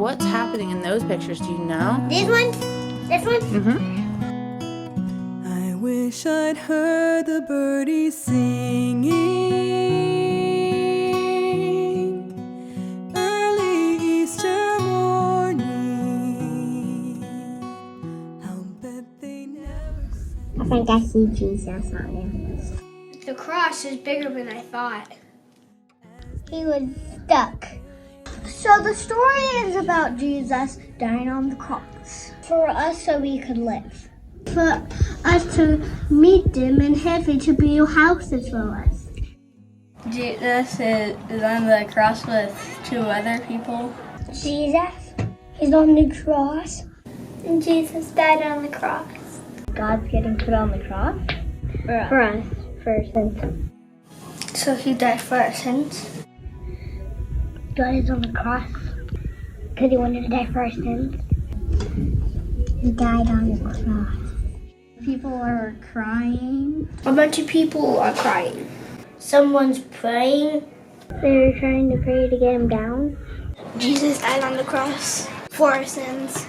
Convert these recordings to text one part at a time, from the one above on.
What's happening in those pictures? Do you know? These ones? This one? Mm-hmm. I wish I'd heard the birdies singing early Easter morning. I'll bet they never I think I see Jesus on it. The cross is bigger than I thought. He was stuck. So the story is about Jesus dying on the cross for us so we could live. For us to meet him in heaven to build houses for us. Jesus is on the cross with 2 other people. Jesus is on the cross. And Jesus died on the cross. God's getting put on the cross for us, for our sins. So he died for our sins. God is on the cross because he wanted to die for our sins. He died on the cross. People are crying. A bunch of people are crying. Someone's praying. They're trying to pray to get him down. Jesus died on the cross for our sins.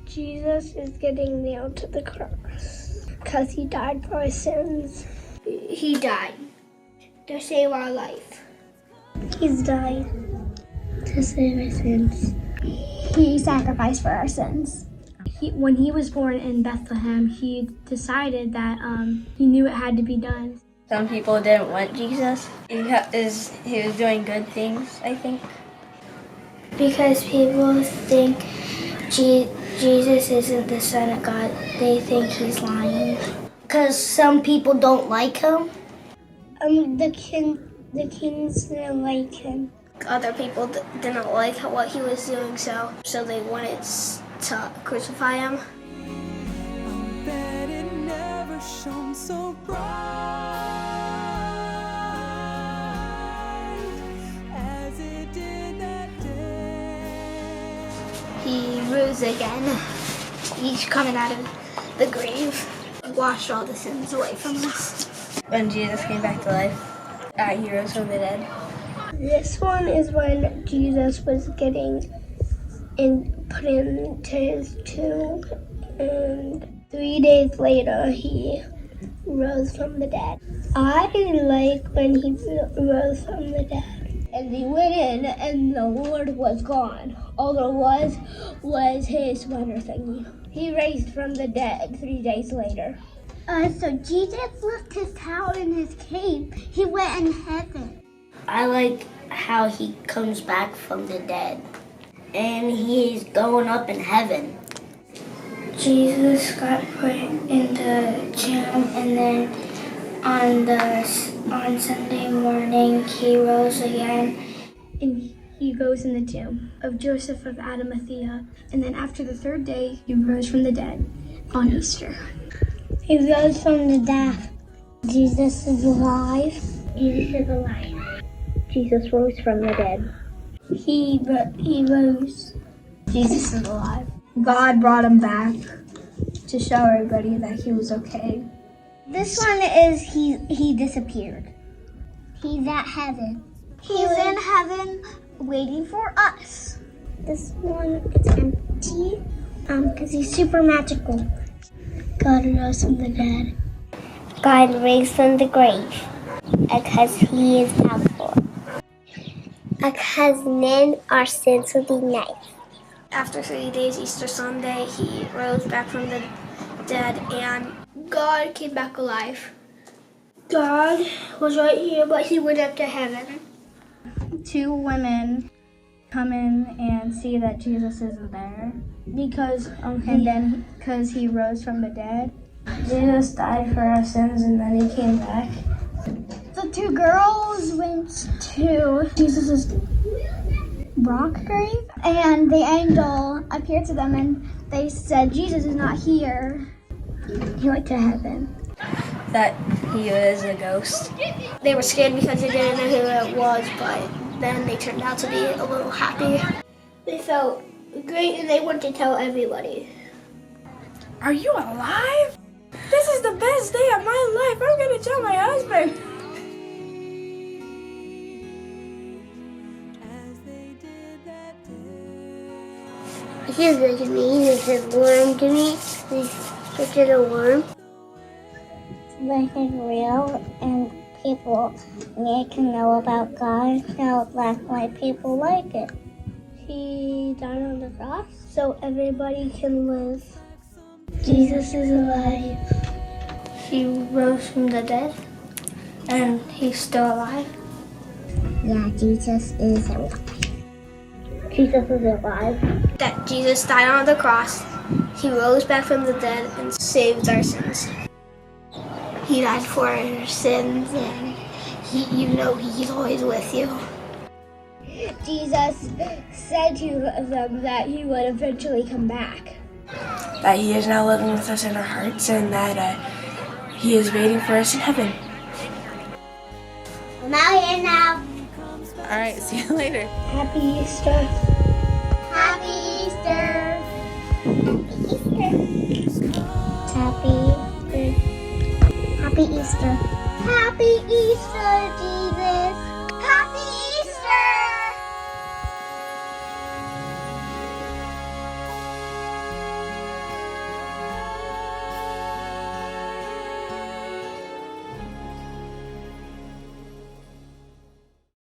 Jesus is getting nailed to the cross because he died for our sins. He died to save our life. He's died to save our sins. He sacrificed for our sins. When he was born in Bethlehem, he decided that he knew it had to be done. Some people didn't want Jesus. He was doing good things, I think. Because people think Jesus isn't the Son of God. They think he's lying. Because some people don't like him. The kings didn't like him. Other people didn't like what he was doing, so they wanted to crucify him. I'll bet it never shone so bright as it did that day. He rose again. He's coming out of the grave. Washed all the sins away from us. When Jesus came back to life, he rose from the dead. This one is when Jesus was getting put into his tomb, and 3 days later he rose from the dead. I like when he rose from the dead. And he went in and the Lord was gone. All there was his sweater thingy. He raised from the dead 3 days later. So Jesus left his towel in his cave. He went in heaven. I like how he comes back from the dead and he's going up in heaven. Jesus got put in the tomb, and then on Sunday morning he rose again. And he goes in the tomb of Joseph of Arimathea. And then after the 3rd day, he rose from the dead on Easter. He rose from the dead. Jesus is alive. Jesus is alive. Jesus rose from the dead. He rose. Jesus is alive. God brought him back to show everybody that he was okay. This one is he disappeared. He's at heaven. He's in heaven waiting for us. This one is empty because he's super magical. God rose from the dead. God raised from the grave because he is powerful. Because then our sins will be nice. After 3 days, Easter Sunday, he rose back from the dead, and God came back alive. God was right here, but he went up to heaven. 2 women come in and see that Jesus isn't there because he rose from the dead. Jesus died for our sins and then he came back. The 2 girls went to Jesus' rock grave, and the angel appeared to them and they said Jesus is not here. He went to heaven. That he was a ghost. They were scared because they didn't know who it was, but then they turned out to be a little happy. They felt great and they wanted to tell everybody. Are you alive? This is the best day of my life. I'm gonna tell my husband. As they did that day. Here's what it means. This is worm to me. This picture of a worm. Life is real and people need to know about God, so that's why people like it. He died on the cross so everybody can live. Jesus is alive. He rose from the dead, and he's still alive. Yeah, Jesus is alive. Jesus is alive. That Jesus died on the cross, he rose back from the dead and saved our sins. He died for our sins, and he's always with you. Jesus said to them that he would eventually come back. That he is now living with us in our hearts, and that he is waiting for us in heaven. I'm out here now. All right, see you later. Happy Easter. Happy Easter. Happy Easter. Happy Easter. Happy Easter, Jesus.